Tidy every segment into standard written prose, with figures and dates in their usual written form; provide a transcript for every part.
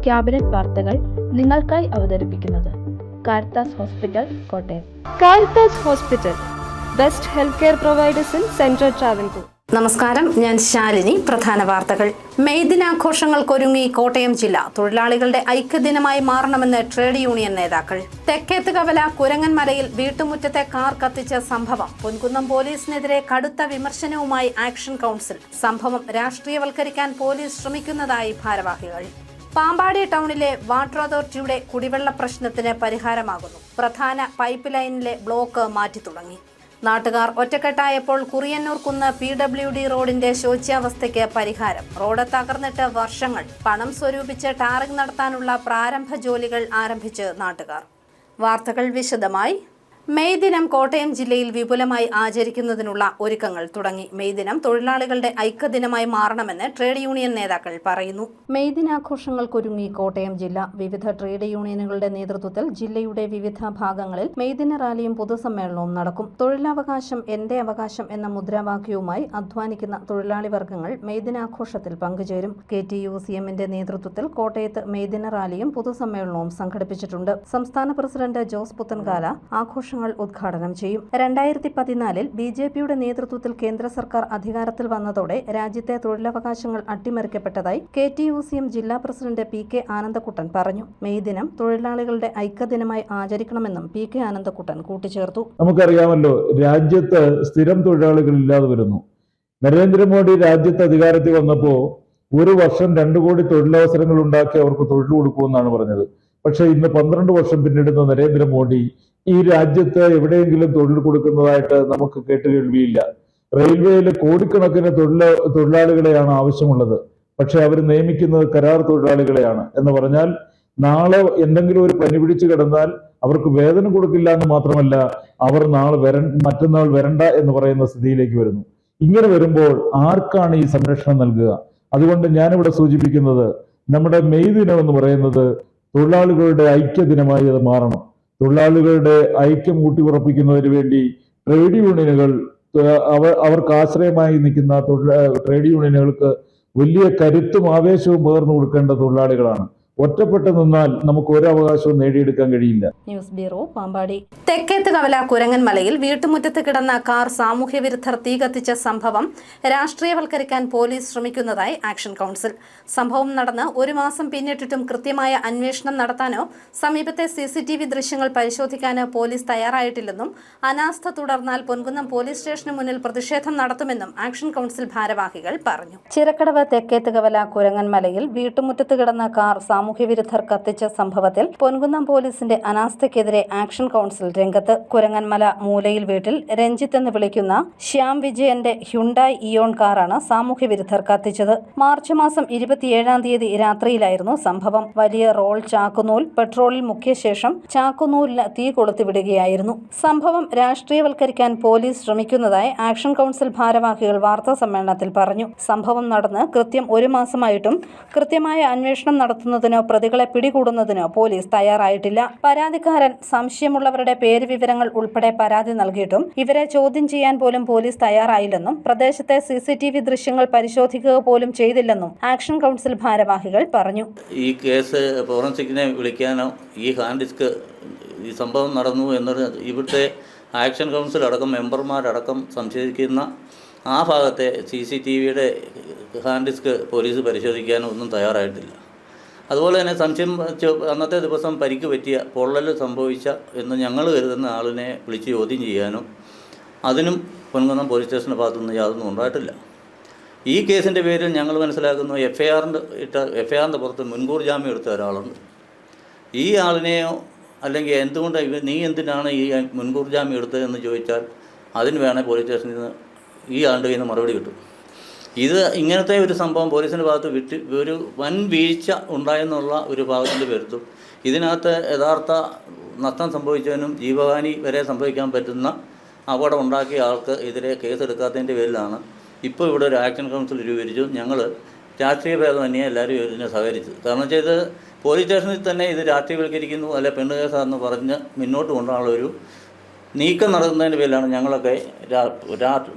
Cabinet വാർത്തകൾ നിങ്ങൾക്കായി അവതരിപ്പിക്കുന്നത് Caritas hospital Kottayam. Caritas hospital, best health care providers in central Travancore. നമസ്കാരം, ഞാൻ ശാലിനി. പ്രധാന വാർത്തകൾ. മെയ് ദിനാഘോഷങ്ങൾക്കൊരുങ്ങി കോട്ടയം ജില്ല. തൊഴിലാളികളുടെ ഐക്യദിനമായി മാറണമെന്ന് ട്രേഡ് യൂണിയൻ നേതാക്കൾ. തെക്കേത്ത് കവല കുരങ്ങൻമലയിൽ വീട്ടുമുറ്റത്തെ കാർ കത്തിച്ച സംഭവം. പൊൻകുന്നം പോലീസിനെതിരെ കടുത്ത വിമർശനവുമായി ആക്ഷൻ കൗൺസിൽ. സംഭവം രാഷ്ട്രീയവൽക്കരിക്കാൻ പോലീസ് ശ്രമിക്കുന്നതായി ഭാരവാഹികൾ. പാമ്പാടി ടൗണിലെ വാട്ടർ അതോറിറ്റിയുടെ കുടിവെള്ള പ്രശ്നത്തിന് പരിഹാരമാകുന്നു. പ്രധാന പൈപ്പ് ലൈനിലെ ബ്ലോക്ക് മാറ്റി തുടങ്ങി. നാട്ടുകാർ ഒറ്റക്കെട്ടായപ്പോൾ കുറിയന്നൂർ കുന്ന് PWD റോഡിന്റെ ശോച്യാവസ്ഥയ്ക്ക് പരിഹാരം. റോഡ് തകർന്നിട്ട് വർഷങ്ങൾ. പണം സ്വരൂപിച്ച് ടാറിംഗ് നടത്താനുള്ള പ്രാരംഭ ജോലികൾ ആരംഭിച്ച് നാട്ടുകാർ. വാർത്തകൾ വിശദമായി. മെയ് ദിനം കോട്ടയം ജില്ലയിൽ വിപുലമായി ആചരിക്കുന്നതിനുള്ള ഒരുക്കങ്ങൾ തുടങ്ങി. മെയ് ദിനം തൊഴിലാളികളുടെ ഐക്യദിനമായി മാറണമെന്ന് ട്രേഡ് യൂണിയൻ നേതാക്കൾ പറയുന്നു. മെയ് ദിനാഘോഷങ്ങൾക്കൊരുങ്ങി കോട്ടയം ജില്ല. വിവിധ ട്രേഡ് യൂണിയനുകളുടെ നേതൃത്വത്തിൽ ജില്ലയുടെ വിവിധ ഭാഗങ്ങളിൽ മെയ് ദിന റാലിയും പൊതുസമ്മേളനവും നടക്കും. തൊഴിലവകാശം എന്റെ അവകാശം എന്ന മുദ്രാവാക്യവുമായി അധ്വാനിക്കുന്ന തൊഴിലാളി വർഗ്ഗങ്ങൾ മെയ് ദിനാഘോഷത്തിൽ പങ്കുചേരും. KTUCMന്റെ നേതൃത്വത്തിൽ കോട്ടയത്ത് മെയ് ദിന റാലിയും പൊതുസമ്മേളനവും സംഘടിപ്പിച്ചിട്ടുണ്ട്. സംസ്ഥാന പ്രസിഡന്റ് ജോസ് പുത്തൻകാല ആഘോഷ ഉദ്ഘാടനം ചെയ്യും. 2014 BJPയുടെ നേതൃത്വത്തിൽ കേന്ദ്ര സർക്കാർ അധികാരത്തിൽ വന്നതോടെ രാജ്യത്തെ തൊഴിലവകാശങ്ങൾ അട്ടിമറിക്കപ്പെട്ടതായി KTUCM ജില്ലാ പ്രസിഡന്റ് PK ആനന്ദക്കുട്ടൻ പറഞ്ഞു. മെയ് ദിനം തൊഴിലാളികളുടെ ഐക്യദിനമായി ആചരിക്കണമെന്നും PK ആനന്ദക്കുട്ടൻ കൂട്ടിച്ചേർത്തു. നമുക്കറിയാമല്ലോ, രാജ്യത്ത് സ്ഥിരം തൊഴിലാളികൾ ഇല്ലാതെ വരുന്നു. നരേന്ദ്രമോദി രാജ്യത്ത് അധികാരത്തിൽ വന്നപ്പോൾ 1 വർഷം 2 കോടി തൊഴിലവസരങ്ങൾ ഉണ്ടാക്കി അവർക്ക് തൊഴിൽ കൊടുക്കുമെന്നാണ് പറഞ്ഞത്. പക്ഷെ ഇന്ന് 12 വർഷം പിന്നിടുന്ന നരേന്ദ്രമോദി ഈ രാജ്യത്ത് എവിടെയെങ്കിലും തൊഴിൽ കൊടുക്കുന്നതായിട്ട് നമുക്ക് കേട്ടുകേൾവിയില്ല. റെയിൽവേയിൽ കോടിക്കണക്കിന് തൊഴിലാളികളെയാണ് ആവശ്യമുള്ളത്. പക്ഷെ അവർ നിയമിക്കുന്നത് കരാർ തൊഴിലാളികളെയാണ്. എന്ന് പറഞ്ഞാൽ നാളെ എന്തെങ്കിലും ഒരു പനി പിടിച്ചു കിടന്നാൽ അവർക്ക് വേതനം കൊടുക്കില്ല എന്ന് മാത്രമല്ല, അവർ മറ്റന്നാൾ വരണ്ട എന്ന് പറയുന്ന സ്ഥിതിയിലേക്ക് വരുന്നു. ഇങ്ങനെ വരുമ്പോൾ ആർക്കാണ് ഈ സംരക്ഷണം നൽകുക? അതുകൊണ്ട് ഞാനിവിടെ സൂചിപ്പിക്കുന്നത്, നമ്മുടെ മെയ് ദിനം എന്ന് പറയുന്നത് തൊഴിലാളികളുടെ ഐക്യദിനമായി അത് മാറണം. തൊഴിലാളികളുടെ ഐക്യം ഊട്ടിയുറപ്പിക്കുന്നതിന് വേണ്ടി ട്രേഡ് യൂണിയനുകൾ, അവർക്ക് ആശ്രയമായി നിൽക്കുന്ന ട്രേഡ് യൂണിയനുകൾക്ക് വലിയ കരുത്തും ആവേശവും പകർന്നു കൊടുക്കേണ്ട തൊഴിലാളികളാണ്. ഒറ്റപ്പെട്ട് നിന്നാൽ നമുക്ക് ഒരു അവകാശവും നേടിയെടുക്കാൻ കഴിയില്ല. News bureau, Pampady. തെക്കേത്ത് കവല കുരങ്ങൻമലയിൽ വീട്ടുമുറ്റത്ത് കിടന്ന കാർ സാമൂഹ്യ വിരുദ്ധർ തീ കത്തിച്ച സംഭവം രാഷ്ട്രീയവൽക്കരിക്കാൻ പോലീസ് ശ്രമിക്കുന്നതായി ആക്ഷൻ കൗൺസിൽ. സംഭവം നടന്ന് 1 മാസം പിന്നിട്ടിട്ടും കൃത്യമായ അന്വേഷണം നടത്താനോ സമീപത്തെ CCTV ദൃശ്യങ്ങൾ പരിശോധിക്കാനോ പോലീസ് തയ്യാറായിട്ടില്ലെന്നും അനാസ്ഥ തുടർന്നാൽ പൊൻകുന്നം പോലീസ് സ്റ്റേഷന് മുന്നിൽ പ്രതിഷേധം നടത്തുമെന്നും ആക്ഷൻ കൗൺസിൽ ഭാരവാഹികൾ പറഞ്ഞു. ചിറക്കടവ് തെക്കേത്ത് കവല കുരങ്ങൻമലയിൽ വീട്ടുമുറ്റത്ത് കിടന്ന കാർ സാമൂഹ്യവിരുദ്ധർ കത്തിച്ച സംഭവത്തിൽ പൊൻകുന്നം പോലീസിന്റെ അനാസ്ഥയ്ക്കെതിരെ ആക്ഷൻ കൗൺസിൽ രംഗത്ത്. കുരങ്ങൻമല മൂലയിൽ വീട്ടിൽ രഞ്ജിത്ത് എന്ന് വിളിക്കുന്ന ശ്യാം വിജയന്റെ ഹ്യുണ്ടായി ഇയോൺ കാറാണ് സാമൂഹ്യവിരുദ്ധർ കത്തിച്ചത്. മാർച്ച് മാസം 27-ാം തീയതി രാത്രിയിലായിരുന്നു സംഭവം. വലിയ റോൾ ചാക്കുനൂൽ പെട്രോളിൽ മുക്കിയ ശേഷം ചാക്കുനൂലിന് തീ കൊളുത്തിവിടുകയായിരുന്നു. സംഭവം രാഷ്ട്രീയവൽക്കരിക്കാൻ പോലീസ് ശ്രമിക്കുന്നതായി ആക്ഷൻ കൗൺസിൽ ഭാരവാഹികൾ വാർത്താ സമ്മേളനത്തിൽ പറഞ്ഞു. സംഭവം നടന്ന് കൃത്യം 1 മാസമായിട്ടും കൃത്യമായ അന്വേഷണം നടത്തുന്നതിനോ പ്രതികളെ പിടികൂടുന്നതിനോ പോലീസ് തയ്യാറായിട്ടില്ല. പരാതിക്കാരൻ സംശയമുള്ളവരുടെ പേര് വിവരങ്ങൾ ഉൾപ്പെടെ പരാതി നൽകിയിട്ടും ഇവരെ ചോദ്യം ചെയ്യാൻ പോലും പോലീസ് തയ്യാറായില്ലെന്നും പ്രദേശത്തെ CCTV ദൃശ്യങ്ങൾ പരിശോധിക്കുക പോലും ചെയ്തില്ലെന്നും ആക്ഷൻ കൗൺസിൽ ഭാരവാഹികൾ പറഞ്ഞു. ഈ കേസ് ഫോറൻസിക്കിനെ വിളിക്കാനോ ഈ ഹാൻഡ് ഡിസ്ക് ഈ സംഭവം നടന്നു എന്നത് ഇവിടുത്തെ ആക്ഷൻ കൗൺസിൽ അടക്കം മെമ്പർമാരടക്കം സംശയിക്കുന്ന ആ ഭാഗത്തെ CCTVയുടെ ഹാൻഡ് ഡിസ്ക് പോലീസ് പരിശോധിക്കാനോ ഒന്നും തയ്യാറായിട്ടില്ല. അതുപോലെ തന്നെ സംശയം അന്നത്തെ ദിവസം പരിക്ക് പറ്റിയ പൊള്ളൽ സംഭവിച്ച എന്ന് ഞങ്ങൾ കരുതുന്ന ആളിനെ വിളിച്ച് ചോദ്യം ചെയ്യാനോ അതിനും പൊൻകുന്നം പോലീസ് സ്റ്റേഷൻ്റെ ഭാഗത്തുനിന്ന് യാതൊന്നും ഉണ്ടായിട്ടില്ല. ഈ കേസിൻ്റെ പേരിൽ ഞങ്ങൾ മനസ്സിലാക്കുന്നു എഫ്ഐആറിൻ്റെ പുറത്ത് മുൻകൂർ ജാമ്യം എടുത്ത ഒരാളുണ്ട്. ഈ ആളിനെയോ അല്ലെങ്കിൽ എന്തുകൊണ്ട് നീ എന്തിനാണ് ഈ മുൻകൂർ ജാമ്യം എടുത്തതെന്ന് ചോദിച്ചാൽ അതിന് വേണേൽ പോലീസ് സ്റ്റേഷനിൽ നിന്ന് ഈ ആളുടെ കയ്യിൽ നിന്ന് മറുപടി കിട്ടും. ഇത് ഇങ്ങനത്തെ ഒരു സംഭവം പോലീസിൻ്റെ ഭാഗത്ത് ഒരു വൻ വീഴ്ച ഉണ്ടായെന്നുള്ള ഒരു ഭാഗത്തിൻ്റെ പേരുത്തും ഇതിനകത്ത് യഥാർത്ഥ നഷ്ടം സംഭവിച്ചതിനും ജീവഹാനി വരെ സംഭവിക്കാൻ പറ്റുന്ന അപകടം ഉണ്ടാക്കിയ ആൾക്ക് എതിരെ കേസെടുക്കാത്തതിൻ്റെ പേരിലാണ് ഇപ്പോൾ ഇവിടെ ഒരു ആക്ഷൻ കൗൺസിൽ രൂപീകരിച്ചു. ഞങ്ങൾ രാഷ്ട്രീയ ഭേദമന്യേ എല്ലാവരും ഇതിനെ സഹകരിച്ചു. കാരണം വെച്ചാൽ ഇത് പോലീസ് സ്റ്റേഷനിൽ തന്നെ ഇത് രാഷ്ട്രീയവൽക്കരിക്കുന്നു അല്ലെ പെണ്ണ് കേസാണെന്ന് പറഞ്ഞ് മുന്നോട്ട് കൊണ്ടുപോകാനുള്ളൊരു നീക്കം നടത്തുന്നതിൻ്റെ പേരിലാണ് ഞങ്ങളൊക്കെ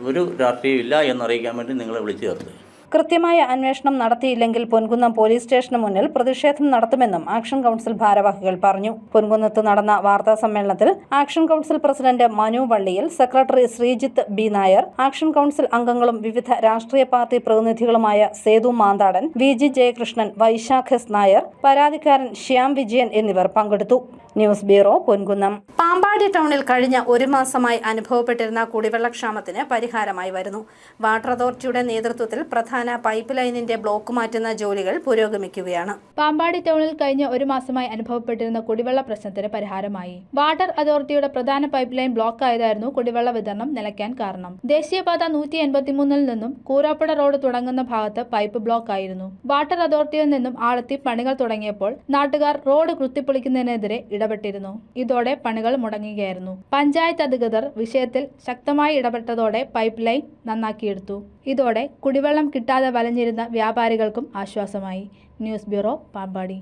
ഒരു രാഷ്ട്രീയമില്ല എന്നറിയിക്കാൻ വേണ്ടി നിങ്ങളെ വിളിച്ചു ചേർത്തത്. കൃത്യമായ അന്വേഷണം നടത്തിയില്ലെങ്കിൽ പൊൻകുന്നം പോലീസ് സ്റ്റേഷന് മുന്നിൽ പ്രതിഷേധം നടത്തുമെന്നും ആക്ഷൻ കൗൺസിൽ ഭാരവാഹികൾ പറഞ്ഞു. പൊൻകുന്നത്ത് നടന്ന വാർത്താ സമ്മേളനത്തിൽ action council president Manu Valliyil, secretary Sreejith B Nair, action council അംഗങ്ങളും വിവിധ രാഷ്ട്രീയ പാർട്ടി പ്രതിനിധികളുമായ Sethu Manthadan, V G Jayakrishnan, Vaisakh S Nair, പരാതിക്കാരൻ ശ്യാം വിജയൻ എന്നിവർ പങ്കെടുത്തു. News bureau, Ponkunnam. പാമ്പാടി ടൗണിൽ കഴിഞ്ഞ ഒരു മാസമായി അനുഭവപ്പെട്ടിരുന്ന കുടിവെള്ളക്ഷാമത്തിന് പരിഹാരമായി വരുന്നു. വാട്ടർ അതോറിറ്റിയുടെ നേതൃത്വത്തിൽ പ്രധാന പൈപ്പ് ലൈനിന്റെ ബ്ലോക്ക് മാറ്റുന്ന ജോലികൾ പുരോഗമിക്കുകയാണ്. പാമ്പാടി ടൗണിൽ കഴിഞ്ഞ ഒരു മാസമായി അനുഭവപ്പെട്ടിരുന്ന കുടിവെള്ള പ്രശ്നത്തിന് പരിഹാരമായി. വാട്ടർ അതോറിറ്റിയുടെ പ്രധാന പൈപ്പ് ലൈൻ ബ്ലോക്ക് ആയതായിരുന്നു കുടിവെള്ള വിതരണം നിലയ്ക്കാൻ കാരണം. ദേശീയപാത 183 നിന്നും കൂരാപ്പുഴ റോഡ് തുടങ്ങുന്ന ഭാഗത്ത് പൈപ്പ് ബ്ലോക്ക് ആയിരുന്നു. വാട്ടർ അതോറിറ്റിയിൽ നിന്നും ആളെത്തി പണികൾ തുടങ്ങിയപ്പോൾ നാട്ടുകാർ റോഡ് കുത്തിപ്പൊളിക്കുന്നതിനെതിരെ ഇടപെട്ടിരുന്നു. ഇതോടെ പണികൾ മുടങ്ങുകയായിരുന്നു. പഞ്ചായത്ത് അധികൃതർ വിഷയത്തിൽ ശക്തമായി ഇടപെട്ടതോടെ പൈപ്പ് ലൈൻ നന്നാക്കിയെടുത്തു. ഇതോടെ കുടിവെള്ളം കിട്ടാതെ വലഞ്ഞിരുന്ന വ്യാപാരികൾക്കും ആശ്വാസമായി. News bureau, Pampady.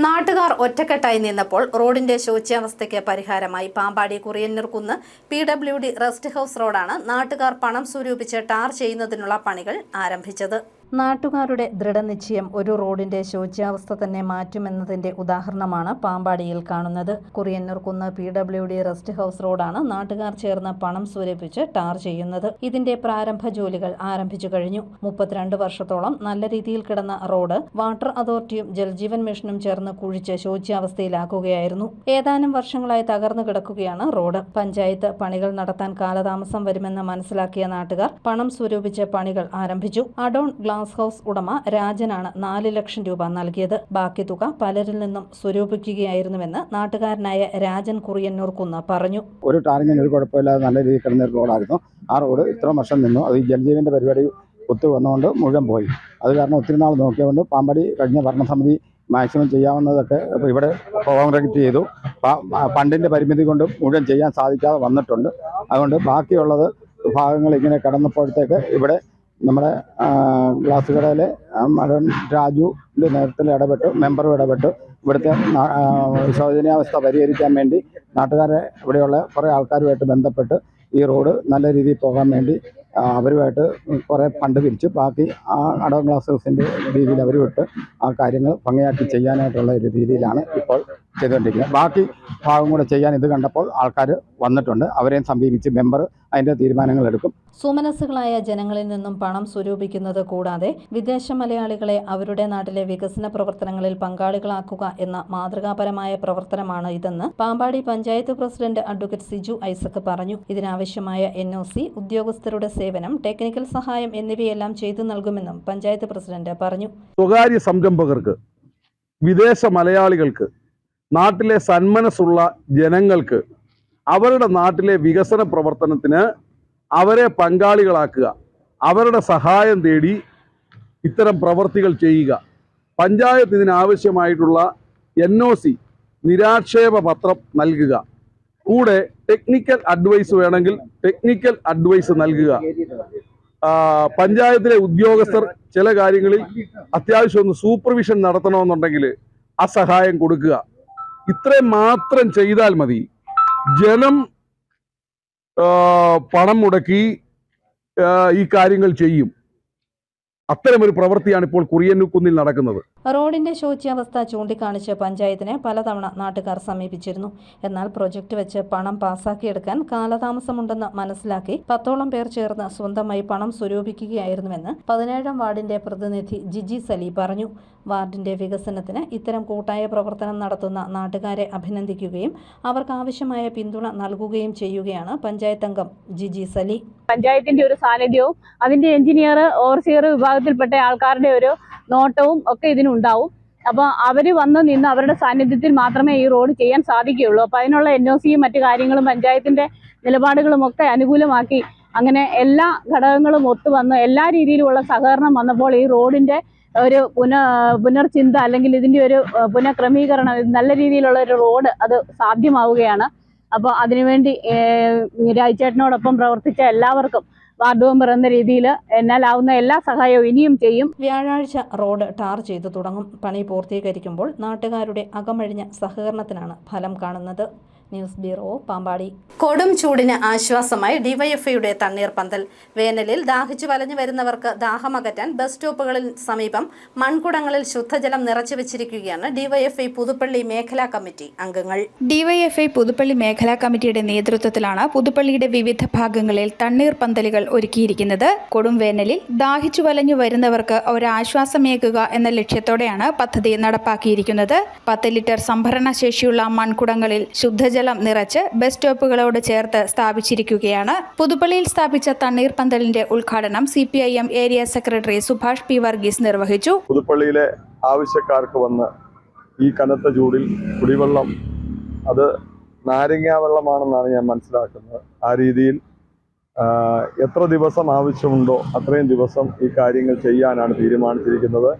നാട്ടുകാർ ഒറ്റക്കെട്ടായി നിന്നപ്പോൾ റോഡിന്റെ ശോച്യാവസ്ഥയ്ക്ക് പരിഹാരമായി. പാമ്പാടി കുറിയന്നൂർകുന്ന് PWD റെസ്റ്റ് ഹൗസ് റോഡാണ് നാട്ടുകാർ പണം സ്വരൂപിച്ച് ടാർ ചെയ്യുന്നതിനുള്ള പണികൾ ആരംഭിച്ചത്. നാട്ടുകാരുടെ ദൃഢനിശ്ചയം ഒരു റോഡിന്റെ ശോച്യാവസ്ഥ തന്നെ മാറ്റുമെന്നതിന്റെ ഉദാഹരണമാണ് പാമ്പാടിയിൽ കാണുന്നത്. കുറിയന്നൂർകുന്ന് PWD റെസ്റ്റ് ഹൗസ് റോഡാണ് നാട്ടുകാർ ചേർന്ന് പണം സ്വരൂപിച്ച് ടാർ ചെയ്യുന്നത്. ഇതിന്റെ പ്രാരംഭ ജോലികൾ ആരംഭിച്ചു കഴിഞ്ഞു. 32 വർഷത്തോളം നല്ല രീതിയിൽ കിടന്ന റോഡ് വാട്ടർ അതോറിറ്റിയും ജൽജീവൻ മിഷനും ചേർന്ന് കുഴിച്ച് ശോച്യാവസ്ഥയിലാക്കുകയായിരുന്നു. ഏതാനും വർഷങ്ങളായി തകർന്നു കിടക്കുകയാണ് റോഡ്. പഞ്ചായത്ത് പണികൾ നടത്താൻ കാലതാമസം വരുമെന്ന് മനസ്സിലാക്കിയ നാട്ടുകാർ പണം സ്വരൂപിച്ച് പണികൾ ആരംഭിച്ചു. അഡോൺ ഗ്ലാസ് ഹൗസ് ഉടമ രാജനാണ് 4 ലക്ഷം രൂപ നൽകിയത്. ബാക്കി തുക പലരിൽ നിന്നും സ്വരൂപിക്കുകയായിരുന്നുവെന്ന് നാട്ടുകാരനായ രാജൻ കുറിയന്നൂർകുന്ന് പറഞ്ഞു. ഒരു ടാറിങ്ങിന് ഒരു കുഴപ്പമില്ലാതെ നല്ല രീതിയിൽ കിടന്ന റോഡായിരുന്നു. ആ റോഡ് ഇത്ര വർഷം നിന്നു. അത് ഈ ജൽജീവന്റെ പരിപാടി ഒത്തു വന്നുകൊണ്ട് മുഴുവൻ പോയി. അത് കാരണം ഒത്തിരി നാൾ നോക്കിയതുകൊണ്ട് പാമ്പാടി കഴിഞ്ഞ ഭരണസമിതി മാക്സിമം ചെയ്യാവുന്നതൊക്കെ ഇവിടെ കോൺക്രീറ്റ് ചെയ്തു. ഫണ്ടിൻ്റെ പരിമിതി കൊണ്ട് മുഴുവൻ ചെയ്യാൻ സാധിക്കാതെ വന്നിട്ടുണ്ട്. അതുകൊണ്ട് ബാക്കിയുള്ളത് ഭാഗങ്ങൾ ഇങ്ങനെ കടന്നപ്പോഴത്തേക്ക് ഇവിടെ നമ്മുടെ ഗ്ലാസ് കടയിലെ മടൻ രാജുവിൻ്റെ നേതൃത്വത്തിൽ ഇടപെട്ട്, മെമ്പറും ഇടപെട്ട് ഇവിടുത്തെ ശോചനീയാവസ്ഥ പരിഹരിക്കാൻ വേണ്ടി നാട്ടുകാരെ ഇവിടെയുള്ള കുറേ ആൾക്കാരുമായിട്ട് ബന്ധപ്പെട്ട് ഈ റോഡ് നല്ല രീതിയിൽ പോകാൻ വേണ്ടി അവരുമായിട്ട് കുറേ ഫണ്ട് പിരിച്ച് ബാക്കി ആ അഡോൺ ഗ്ലാസ് ഹൗസിൻ്റെ രീതിയിൽ അവരുമായിട്ട് ആ കാര്യങ്ങൾ ഭംഗിയാക്കി ചെയ്യാനായിട്ടുള്ള ഒരു രീതിയിലാണ് ഇപ്പോൾ ചെയ്തുകൊണ്ടിരിക്കുന്നത്. ബാക്കി ഭാഗം കൂടെ ചെയ്യാൻ ഇത് കണ്ടപ്പോൾ ആൾക്കാർ വന്നിട്ടുണ്ട്. അവരെയും സമീപിച്ച് മെമ്പർ അതിൻ്റെ തീരുമാനങ്ങൾ എടുക്കും. സുമനസ്സുകളായ ജനങ്ങളിൽ നിന്നും പണം സ്വരൂപിക്കുന്നത് കൂടാതെ വിദേശ മലയാളികളെ അവരുടെ നാട്ടിലെ വികസന പ്രവർത്തനങ്ങളിൽ പങ്കാളികളാക്കുക എന്ന മാതൃകാപരമായ പ്രവർത്തനമാണ് ഇതെന്ന് പാമ്പാടി പഞ്ചായത്ത് പ്രസിഡന്റ് അഡ്വക്കേറ്റ് സിജു ഐസക് പറഞ്ഞു. ഇതിനാവശ്യമായ NOC, ഉദ്യോഗസ്ഥരുടെ സേവനം, ടെക്നിക്കൽ സഹായം എന്നിവയെല്ലാം ചെയ്തു നൽകുമെന്നും പഞ്ചായത്ത് പ്രസിഡന്റ് പറഞ്ഞു. സ്വകാര്യ സംരംഭകർക്ക്, വിദേശ മലയാളികൾക്ക്, നാട്ടിലെ സന്മനസ്സുള്ള ജനങ്ങൾക്ക് അവരുടെ നാട്ടിലെ വികസന പ്രവർത്തനത്തിന് അവരെ പങ്കാളികളാക്കുക, അവരുടെ സഹായം തേടി ഇത്തരം പ്രവർത്തികൾ ചെയ്യുക. പഞ്ചായത്ത് ഇതിനാവശ്യമായിട്ടുള്ള NOC, നിരാക്ഷേപ പത്രം നൽകുക. കൂടെ ടെക്നിക്കൽ അഡ്വൈസ് വേണമെങ്കിൽ ടെക്നിക്കൽ അഡ്വൈസ് നൽകുക. പഞ്ചായത്തിലെ ഉദ്യോഗസ്ഥർ ചില കാര്യങ്ങളിൽ അത്യാവശ്യം ഒന്ന് സൂപ്പർവിഷൻ നടത്തണമെന്നുണ്ടെങ്കിൽ ആ സഹായം കൊടുക്കുക. ഇത്രയും മാത്രം ചെയ്താൽ മതി. ജനം പണം മുടക്കി ഈ കാര്യങ്ങൾ ചെയ്യും. അത്തരമൊരു പ്രവൃത്തിയാണ് ഇപ്പോൾ കുറിയന്നൂർകുന്നിൽ നടക്കുന്നത്. റോഡിന്റെ ശോച്യാവസ്ഥ ചൂണ്ടിക്കാണിച്ച് പഞ്ചായത്തിനെ പലതവണ നാട്ടുകാർ സമീപിച്ചിരുന്നു. എന്നാൽ പ്രൊജക്ട് വെച്ച് പണം പാസാക്കിയെടുക്കാൻ കാലതാമസമുണ്ടെന്ന് മനസ്സിലാക്കി 10ഓളം പേർ ചേർന്ന് സ്വന്തമായി പണം സ്വരൂപിക്കുകയായിരുന്നുവെന്ന് 17ാം വാർഡിന്റെ പ്രതിനിധി ജിജി സലി പറഞ്ഞു. വാർഡിന്റെ വികസനത്തിന് ഇത്തരം കൂട്ടായ പ്രവർത്തനം നടത്തുന്ന നാട്ടുകാരെ അഭിനന്ദിക്കുകയും അവർക്ക് ആവശ്യമായ പിന്തുണ നൽകുകയും ചെയ്യുകയാണ് പഞ്ചായത്ത് അംഗം ജിജി സലി. പഞ്ചായത്തിന്റെ ഒരു സാന്നിധ്യവും അതിന്റെ എഞ്ചിനീയർ, ഓവർസിയർ വിഭാഗത്തിൽപ്പെട്ട ആൾക്കാരുടെ ഒരു നോട്ടവും ഒക്കെ ഇതിനുണ്ടാവും. അപ്പോൾ അവർ വന്ന് നിന്ന് അവരുടെ സാന്നിധ്യത്തിൽ മാത്രമേ ഈ റോഡ് ചെയ്യാൻ സാധിക്കുകയുള്ളൂ. അപ്പോൾ അതിനുള്ള NOCയും മറ്റു കാര്യങ്ങളും പഞ്ചായത്തിന്റെ നിലപാടുകളും ഒക്കെ അനുകൂലമാക്കി അങ്ങനെ എല്ലാ ഘടകങ്ങളും ഒത്തുവന്ന് എല്ലാ രീതിയിലുമുള്ള സഹകരണം വന്നപ്പോൾ ഈ റോഡിന്റെ ഒരു പുനർചിന്ത അല്ലെങ്കിൽ ഇതിന്റെ ഒരു പുനഃക്രമീകരണം, നല്ല രീതിയിലുള്ള ഒരു റോഡ് അത് സാധ്യമാവുകയാണ്. അപ്പോൾ അതിനുവേണ്ടി രാജേട്ടനോടൊപ്പം പ്രവർത്തിച്ച എല്ലാവർക്കും വാർഡ് മെമ്പർ എന്ന രീതിയിൽ എന്നാലാവുന്ന എല്ലാ സഹായവും ഇനിയും ചെയ്യും. വ്യാഴാഴ്ച റോഡ് ടാർ ചെയ്തു തുടങ്ങും. പണി പൂർത്തീകരിക്കുമ്പോൾ നാട്ടുകാരുടെ അകമഴിഞ്ഞ സഹകരണത്തിനാണ് ഫലം കാണുന്നത്. News bureau Pampady. കൊടും ചൂടിന് ആശ്വാസമായി ഡിവൈഎഫ്ഐയുടെ തണ്ണീർപന്തൽ. വേനലിൽ ദാഹിച്ചു വലഞ്ഞു വരുന്നവർക്ക് ദാഹമകറ്റാൻ ബസ് സ്റ്റോപ്പുകളിൽ സമീപം മൺകുടങ്ങളിൽ ശുദ്ധജലം നിറച്ചു വെച്ചിരിക്കുകയാണ് ഡിവൈഎഫ്ഐ പുതുപ്പള്ളി മേഖലാ കമ്മിറ്റി അംഗങ്ങൾ. ഡിവൈഎഫ്ഐ പുതുപ്പള്ളി മേഖലാ കമ്മിറ്റിയുടെ നേതൃത്വത്തിലാണ് പുതുപ്പള്ളിയുടെ വിവിധ ഭാഗങ്ങളിൽ തണ്ണീർപന്തലുകൾ ഒരുക്കിയിരിക്കുന്നത്. കൊടും വേനലിൽ ദാഹിച്ചു വലഞ്ഞു വരുന്നവർക്ക് ഒരാശ്വാസമേകുക എന്ന ലക്ഷ്യത്തോടെയാണ് പദ്ധതി നടപ്പാക്കിയിരിക്കുന്നത്. 10 ലിറ്റർ സംഭരണ ശേഷിയുള്ള മൺകുടങ്ങളിൽ ശുദ്ധജലം നിറച്ച് ബസ് സ്റ്റോപ്പുകളോട് ചേർത്ത് സ്ഥാപിച്ചിരിക്കുകയാണ്. പുതുപ്പള്ളിയിൽ സ്ഥാപിച്ച തണ്ണീർപന്തലിന്റെ ഉദ്ഘാടനം CPIM area secretary Subhash P. Varghese നിർവഹിച്ചു. പുതുപ്പള്ളിയിലെ ആവശ്യക്കാർക്ക് വന്ന് ഈ കനത്ത ചൂടിൽ കുടിവെള്ളം അത് നാരങ്ങാ വെള്ളമാണെന്നാണ് ഞാൻ മനസ്സിലാക്കുന്നത്. ആ രീതിയിൽ എത്ര ദിവസം ആവശ്യമുണ്ടോ അത്രയും ദിവസം ഈ കാര്യങ്ങൾ ചെയ്യാനാണ് തീരുമാനിച്ചിരിക്കുന്നത്.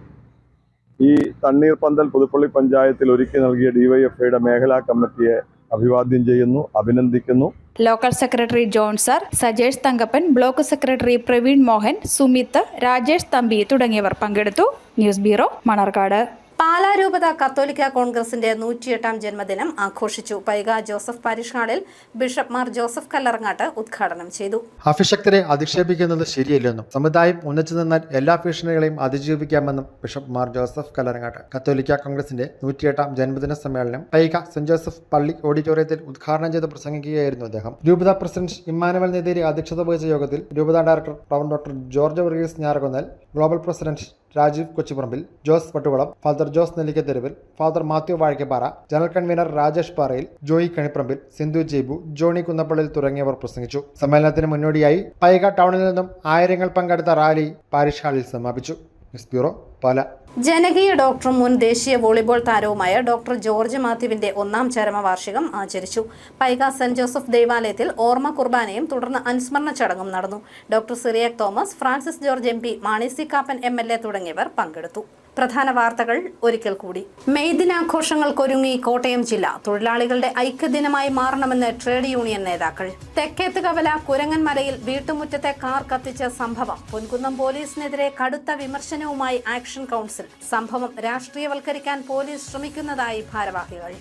ഈ തണ്ണീർപന്തൽ പുതുപ്പള്ളി പഞ്ചായത്തിൽ ഒരുക്കി നൽകിയ ഡിവൈഎഫ്ഐയുടെ മേഖലാ കമ്മിറ്റിയെ അഭിവാദ്യം ചെയ്യുന്നു, അഭിനന്ദിക്കുന്നു. Local secretary John sir, Sajesh Thankappan, block secretary Praveen Mohan, Sumith, Rajesh Thampi തുടങ്ങിയവർ പങ്കെടുത്തു. News bureau, Manarcad. പാലാ രൂപത കത്തോലിക്ക കോൺഗ്രസിന്റെ 108ാം ജന്മദിനം ആഘോഷിച്ചു. പൈക ജോസഫ് പാരിഷ് ഹാളിൽ ബിഷപ്പ് മാർ ജോസഫ് കല്ലറങ്ങാട്ട് ഉദ്ഘാടനം ചെയ്തു. അഭിഷക്തരെ അധിക്ഷേപിക്കുന്നത് ശരിയല്ലെന്നും സമുദായം ഒന്നിച്ചു നിന്നാൽ എല്ലാ ഭീഷണികളെയും അതിജീവിക്കാമെന്നും ബിഷപ്പ് മാർ ജോസഫ് കല്ലറങ്ങാട്ട് കത്തോലിക്ക കോൺഗ്രസിന്റെ 108ാം ജന്മദിന സമ്മേളനം പൈക സെന്റ് ജോസഫ് പള്ളി ഓഡിറ്റോറിയത്തിൽ ഉദ്ഘാടനം ചെയ്ത് പ്രസംഗിക്കുകയായിരുന്നു അദ്ദേഹം. രൂപത പ്രസിഡന്റ് ഇമ്മാനുവൽ നെതേരി അധ്യക്ഷത വഹിച്ച യോഗത്തിൽ രൂപത director doctor George Varghese Njarakunnel, global president Rajeev Kochiparambil, Jose Pattukulam, father Jose Nellikkatheruvil, father Mathew Vazhakkappara, general convener Rajesh Parayil, Joy Kaniparambil, Sindhu Jebu, Johny Kunnappallil തുടങ്ങിയവർ പ്രസംഗിച്ചു. സമ്മേളനത്തിന് മുന്നോടിയായി പൈക ടൗണിൽ നിന്നും ആയിരങ്ങൾ പങ്കെടുത്ത റാലി പാരിഷ് ഹാളിൽ സമാപിച്ചു. News bureau, Pala. ജനകീയ ഡോക്ടറും മുൻ ദേശീയ വോളിബോൾ താരവുമായ ഡോക്ടർ ജോർജ് മാത്യുവിന്റെ 1ാം ചരമവാർഷികം ആചരിച്ചു. പൈക സെന്റ് ജോസഫ് ദേവാലയത്തിൽ ഓർമ്മ കുർബാനയും തുടർന്ന് അനുസ്മരണ ചടങ്ങും നടന്നു. Doctor Cyriac Thomas, Francis George MP, Mani C Kappan MLA തുടങ്ങിയവർ പങ്കെടുത്തു. പ്രധാന വാർത്തകൾ ഒരിക്കൽ കൂടി. മെയ് ദിനാഘോഷങ്ങൾക്കൊരുങ്ങി കോട്ടയം ജില്ല. തൊഴിലാളികളുടെ ഐക്യദിനമായി മാറണമെന്ന് ട്രേഡ് യൂണിയൻ നേതാക്കൾ. തെക്കേത്ത് കവല കുരങ്ങൻമലയിൽ വീട്ടുമുറ്റത്തെ കാർ കത്തിച്ച സംഭവം. പൊൻകുന്നം പോലീസിനെതിരെ കടുത്ത വിമർശനവുമായി ആക്ഷൻ കൗൺസിൽ. സംഭവം രാഷ്ട്രീയവൽക്കരിക്കാൻ പോലീസ് ശ്രമിക്കുന്നതായി ഭാരവാഹികൾ.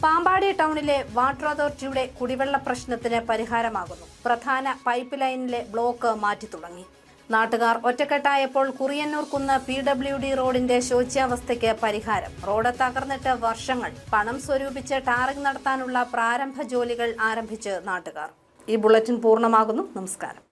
പാമ്പാടി ടൗണിലെ വാട്ടർ അതോറിറ്റിയുടെ കുടിവെള്ള പ്രശ്നത്തിന് പരിഹാരമാകുന്നു. പ്രധാന പൈപ്പ് ലൈനിലെ ബ്ലോക്ക് മാറ്റി തുടങ്ങി. നാട്ടുകാർ ഒറ്റക്കെട്ടായപ്പോൾ കുറിയന്നൂർ കുന്ന് PWD റോഡിന്റെ ശോച്യാവസ്ഥയ്ക്ക് പരിഹാരം. റോഡ് തകർന്നിട്ട് വർഷങ്ങൾ. പണം സ്വരൂപിച്ച് ടാറിംഗ് നടത്താനുള്ള പ്രാരംഭ ജോലികൾ ആരംഭിച്ച് നാട്ടുകാർ. ഈ ബുള്ളറ്റിൻ പൂർണ്ണമാകുന്നു. നമസ്കാരം.